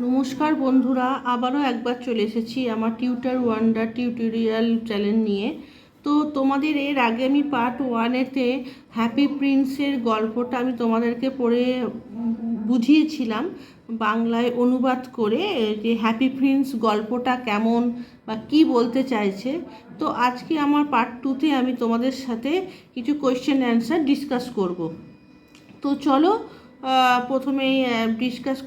নমস্কার বন্ধুরা, আবারও একবার চলে এসেছি আমার টিউটার ওয়ান্ডার টিউটোরিয়াল চ্যানেল নিয়ে। তো তোমাদের এর আগে আমি পার্ট 1-এতে হ্যাপি প্রিন্সের গল্পটা আমি তোমাদেরকে পড়ে বুঝিয়েছিলাম বাংলায় অনুবাদ করে, যে হ্যাপি প্রিন্স গল্পটা কেমন বা কী বলতে চাইছে। তো আজকে আমার পার্ট 2-তে আমি তোমাদের সাথে কিছু কোয়েশ্চেন অ্যান্সার ডিসকাস করব। তো চলো প্রথমেই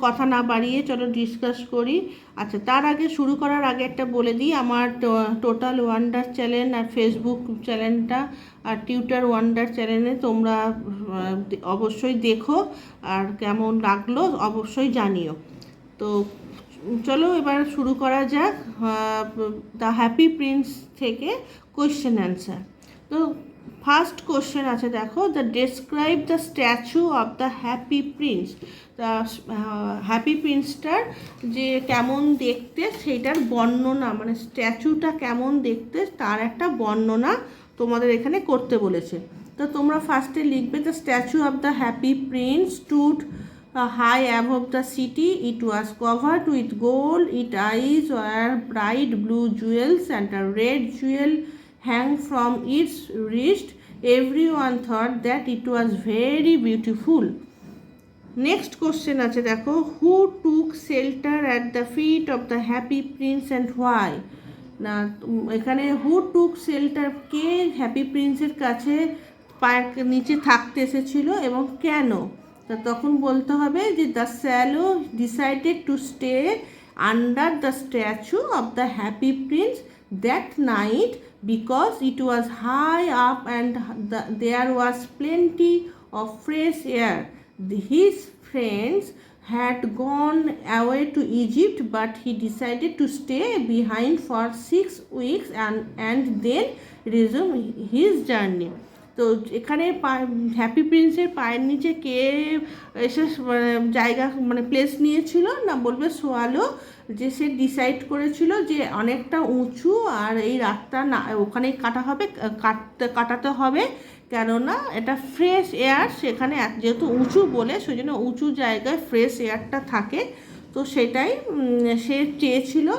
কথা না বাড়িয়ে চলো ডিসকাস করি। আচ্ছা, তার আগে শুরু করার আগে একটা বলে দিই, আমার টোটাল ওয়ান্ডার চ্যানেল আর ফেসবুক চ্যানেলটা আর টিউটার ওয়ান্ডার চ্যানেলে তোমরা অবশ্যই দেখো, আর কেমন লাগলো অবশ্যই জানিও। তো চলো এবার শুরু করা যাক দ্য হ্যাপি প্রিন্স থেকে কোয়েশ্চেন অ্যান্সার। তো ফার্স্ট কোশ্চেন আছে, দেখো, the describe the statue of the happy Prince. তা হ্যাপি প্রিন্সটার যে কেমন দেখতে সেইটার বর্ণনা, মানে স্ট্যাচুটা কেমন দেখতে তার একটা বর্ণনা তোমাদের এখানে করতে বলেছে। তো তোমরা ফার্স্টে লিখবে, the statue of the happy Prince stood high above the city. It was covered with gold. Its eyes were bright blue jewels, and a red jewel hung from its wrist. Everyone thought that it was very beautiful. Next question আছে, দেখো, who took shelter at the feet of the happy prince and why? না, এখানে হু took shelter, কে happy প্রিন্সের কাছে পায়ের নিচে থাকতে এসেছিল এবং কেন? তা তখন বলতে হবে যে the swallow decided to stay under the statue of the happy prince that night because it was high up and there was plenty of fresh air. His friends had gone away to Egypt, but he decided to stay behind for 6 weeks and then resume his journey. তো এখানে happy প্রিন্সের পায়ের নিচে কে এসে জায়গা মানে place নিয়েছিল, না বলবে সোয়ালো, যে সে ডিসাইড করেছিল যে অনেকটা উঁচু আর এই রাতটা না ওখানেই কাটাতে হবে, কেননা এটা ফ্রেশ এয়ার, সেখানে যেহেতু উঁচু বলে সেই জন্য উঁচু জায়গায় ফ্রেশ এয়ারটা থাকে, তো সেটাই সে চেয়েছিল।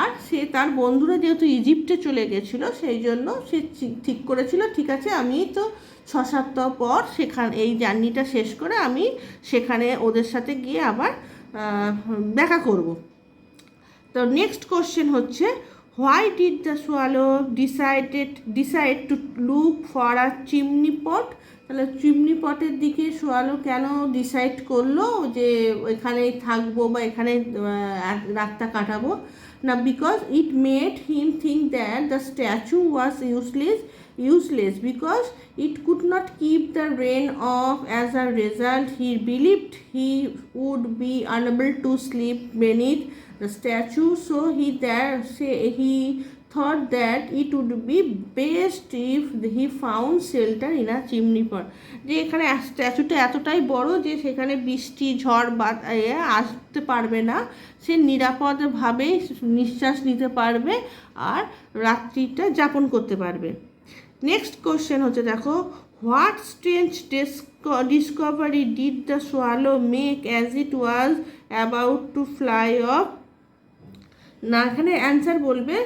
আর সে তার বন্ধুরা যেহেতু ইজিপ্টে চলে গেছিলো সেই জন্য সে ঠিক করেছিল, ঠিক আছে আমি তো 6-7 সপ্তাহ পর এই জার্নিটা শেষ করে আমি সেখানে ওদের সাথে গিয়ে আবার দেখা করব। তো নেক্সট কোশ্চেন হচ্ছে, why did the swallow decide to look for a chimney pot? তাহলে চিমনি পটের দিকে সোয়ালো কেন ডিসাইড করলো যে এখানেই থাকবো বা এখানে রাতটা কাটাবো? না, because it made him think that the statue was useless because it could not keep the rain off. As a result, he believed he would be unable to sleep beneath the statue, so he thought that it would be best if he found shelter in a chimney pot. যে এখানে স্ট্যাচুটা এতটাই বড় যে সেখানে বৃষ্টি ঝড় আসতে পারবে না, সে নিরাপদভাবে নিঃশ্বাস নিতে পারবে আর রাত্রিটা যাপন করতে পারবে। নেক্সট কোশ্চেন হচ্ছে, দেখো, what strange Discovery did the swallow make as it was about to fly of? না, এখানে অ্যান্সার বলবে,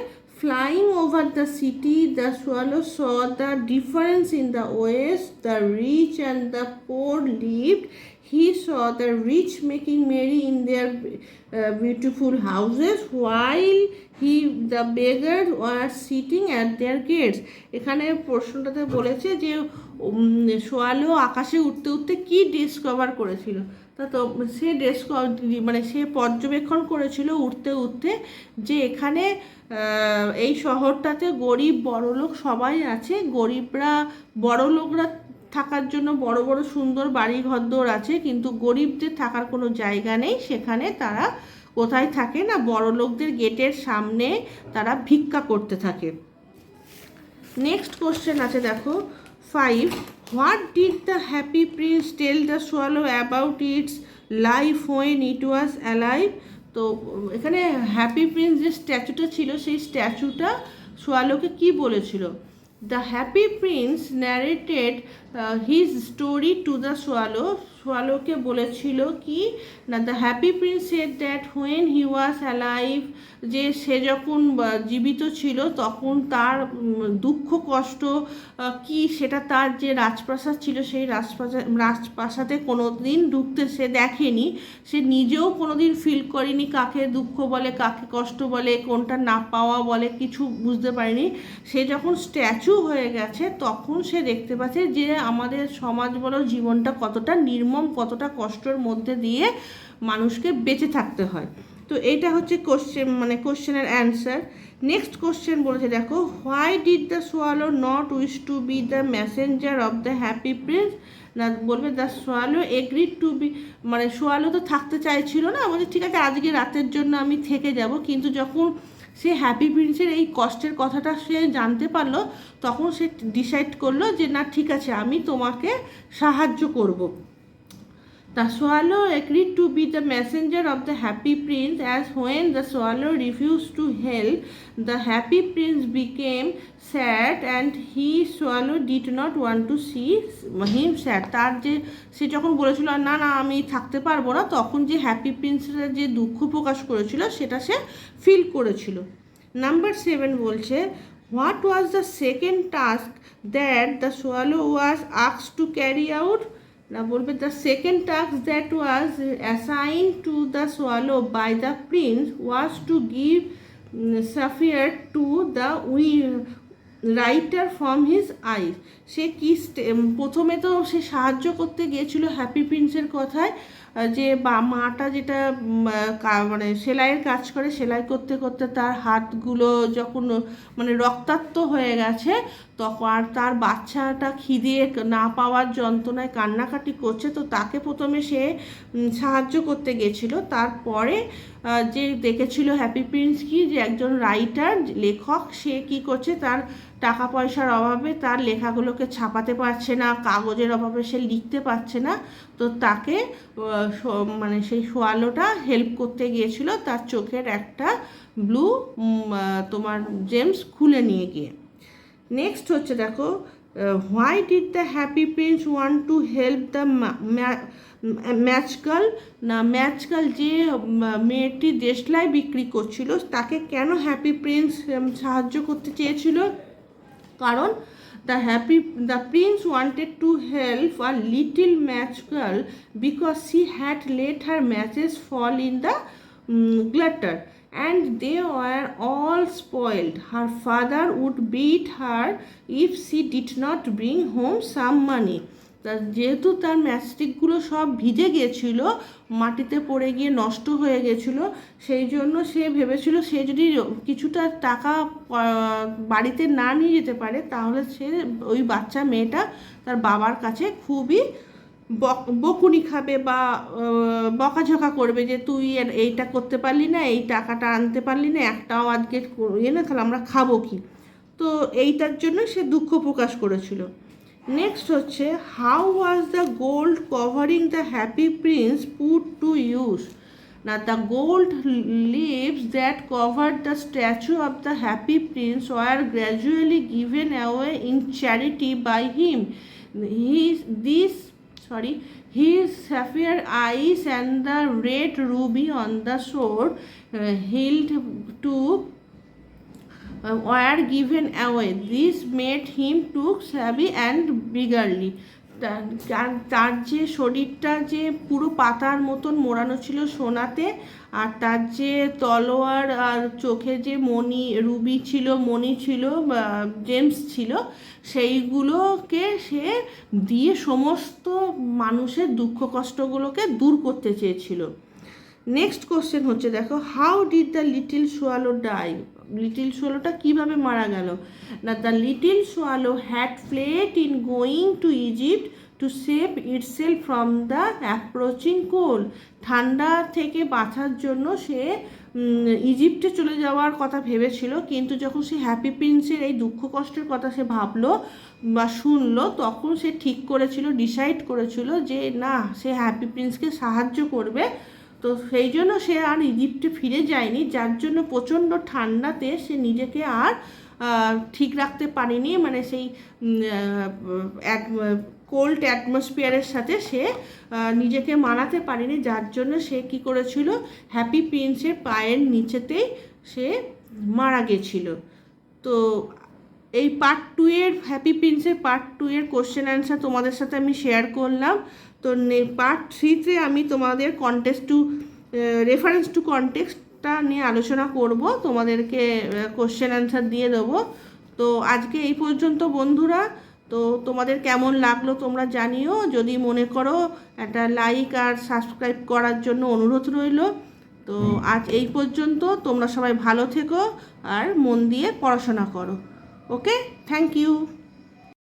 flying over the city, the swallow saw the difference in the ways the rich and the poor lived. He saw the rich making merry in their beautiful houses while the beggars were sitting at their gates. এখানে প্রশ্নটাতে বলেছে যে swallow আকাশে উঠতে উঠতে কি discover করেছিল। তো সে সে পর্যবেক্ষণ করেছিল উঠতে উঠতে যে এখানে এই শহরটাতে গরিব বড়লোক সবাই আছে। গরিবরা বড়লোকরা থাকার জন্য বড় বড় সুন্দর বাড়ি ঘরদোর আছে, কিন্তু গরিবদের থাকার কোনো জায়গা নেই। সেখানে তারা কোথায় থাকে না, বড়লোকদের গেটের সামনে তারা ভিক্ষা করতে থাকে। নেক্সট কোশ্চেন আছে, দেখো, 5. What did the happy prince tell the swallow about its life when it was alive? তো এখানে হ্যাপি প্রিন্স যে স্ট্যাচুটা ছিল সেই স্ট্যাচুটা সোয়ালোকে কি বলেছিল? The happy prince narrated his story to the swallow, সোয়ালোকে বলেছিল কি না, the happy prince said that when he was alive, যে সে যখন জীবিত ছিল তখন তার দুঃখ কষ্ট কি সেটা তার যে রাজপ্রাসাদ ছিল সেই রাজপ্রাসাদে কোনো দিন ঢুকতে সে দেখেনি, সে নিজেও কোনো দিন ফিল করেনি কাকে দুঃখ বলে কাকে কষ্ট বলে কোনটা না পাওয়া বলে কিছু বুঝতে পারেনি। সে যখন স্ট্যাচু হয়ে গেছে তখন সে দেখতে পাচ্ছে যে আমাদের সমাজ বলো জীবনটা কতটা নির্মম, কতটা কষ্টের মধ্যে দিয়ে মানুষকে বেঁচে থাকতে হয়। তো এইটা হচ্ছে কোশ্চেন, মানে কোশ্চেনের অ্যান্সার। নেক্সট কোশ্চেন বলেছে দেখো, why did the swallow not wish to be the messenger of the happy prince, না বলবে the swallow agreed to be, মানে সোয়ালো তো থাকতে চাইছিল না, বলছে ঠিক আছে আজকে রাতের জন্য আমি থেকে যাব, কিন্তু যখন সে হ্যাপি প্রিন্সের এই কষ্টের কথাটা সে জানতে পারলো তখন সে ডিসাইড করলো যে না ঠিক আছে আমি তোমাকে সাহায্য করব। The swallow agreed to be the messenger of the happy prince, as when the swallow refused to help, the happy prince became sad and he swallow did not want to see him sad. তার যে সে যখন বলেছিল না না আমি থাকতে পারবো না, তখন যে হ্যাপি প্রিন্সের যে দুঃখ প্রকাশ করেছিল সেটা সে ফিল করেছিল। নাম্বার 7 বলছে, what was the second task that the swallow was asked to carry out, না বলবে the second task that was assign to the swallow by the prince was to give sapphire to the writer from his eyes. সে কি প্রথমে তো সে সাহায্য করতে গিয়েছিল happy প্রিন্সের কথায়, যে বা মাটা যেটা মানে সেলাইয়ের কাজ করে, সেলাই করতে করতে তার হাতগুলো যখন মানে রক্তাক্ত হয়ে গেছে তখন আর তার বাচ্চাটা খিদে না পাওয়ার যন্ত্রণায় কান্নাকাটি করছে, তো তাকে প্রথমে সে সাহায্য করতে গেছিল। তারপরে যে দেখেছিল হ্যাপি প্রিন্স কি যে একজন রাইটার লেখক সে কি করছে, তার টাকা পয়সার অভাবে তার লেখাগুলোকে ছাপাতে পারছে না, কাগজের অভাবে সে লিখতে পারছে না, তো তাকে মানে সেই সোয়ালোটা হেল্প করতে গিয়েছিল তার চোখের একটা ব্লু তোমার জেমস খুলে নিয়ে গিয়ে। নেক্সট হচ্ছে দেখো, why did the happy prince want to help the matchgirl, না ম্যাচকাল যে মেয়েটি দেশলাই বিক্রি করছিল তাকে কেন হ্যাপি প্রিন্স সাহায্য করতে চেয়েছিল, কারণ the prince wanted to help a little match girl because she had let her matches fall in the gutter and they were all spoiled. Her father would beat her if she did not bring home some money. যেহেতু তার ম্যাচস্টিকগুলো সব ভিজে গিয়েছিল, মাটিতে পড়ে গিয়ে নষ্ট হয়ে গেছিলো, সেই জন্য সে ভেবেছিল সে যদি কিছুটা টাকা বাড়িতে না নিয়ে যেতে পারে তাহলে সে ওই বাচ্চা মেয়েটা তার বাবার কাছে খুবই বকুনি খাবে বা বকাঝকা করবে যে তুই এইটা করতে পারলি না, এই টাকাটা আনতে পারলি না, একটাও আজকে না, তাহলে আমরা খাবো কি, তো এইটার জন্য সে দুঃখ প্রকাশ করেছিল। নেক্সট হচ্ছে, how was the gold covering the happy prince put to use, না the gold leaves that covered the statue of the happy prince were gradually given away in charity by him. His sapphire eyes and the red ruby on the sword held to were given away. This made him look savvy and beggarly. তার যে শরীরটা যে পুরো পাতার মতন মোড়ানো ছিল সোনাতে, আর তার যে তলোয়ার আর চোখে যে মণি রুবি ছিল, মণি ছিল, জেমস ছিল, সেইগুলোকে সে দিয়ে সমস্ত মানুষের দুঃখ কষ্টগুলোকে দূর করতে চেয়েছিল। নেক্সট কোশ্চেন হচ্ছে দেখো, how did the little swallow die, little সোয়ালোটা কীভাবে মারা গেল, না the little swallow had fled in going to Egypt to save itself from the approaching cold. ঠান্ডা থেকে বাঁচার জন্য সে ইজিপ্টে চলে যাওয়ার কথা ভেবেছিল, কিন্তু যখন সে হ্যাপি প্রিন্সের এই দুঃখ কষ্টের কথা সে ভাবলো বা শুনলো তখন সে ঠিক করেছিল, ডিসাইড করেছিল যে না সে হ্যাপি প্রিন্সকে সাহায্য করবে, তো সেই জন্য সে আর ইজিপ্টে ফিরে যায়নি, যার জন্য প্রচণ্ড ঠান্ডাতে সে নিজেকে আর ঠিক রাখতে পারেনি, মানে সেই কোল্ড অ্যাটমসফিয়ারের সাথে সে নিজেকে মানাতে পারেনি, যার জন্য সে কি করেছিল, হ্যাপি প্রিন্সের পায়ের নিচেতেই সে মারা গেছিল। তো এই পার্ট 2 এর হ্যাপি প্রিন্সের পার্ট 2 এর কোশ্চেন অ্যান্সার তোমাদের সাথে আমি শেয়ার করলাম। তো পার্ট 3-তে আমি তোমাদের রেফারেন্স টু কনটেক্সটটা নিয়ে আলোচনা করব, তোমাদেরকে কোশ্চেন অ্যান্সার দিয়ে দেবো। তো আজকে এই পর্যন্ত বন্ধুরা। তো তোমাদের কেমন লাগলো তোমরা জানিও, যদি মনে করো একটা লাইক আর সাবস্ক্রাইব করার জন্য অনুরোধ রইল। তো আজ এই পর্যন্ত, তোমরা সবাই ভালো থেকো আর মন দিয়ে পড়াশোনা করো। ওকে, থ্যাংক ইউ।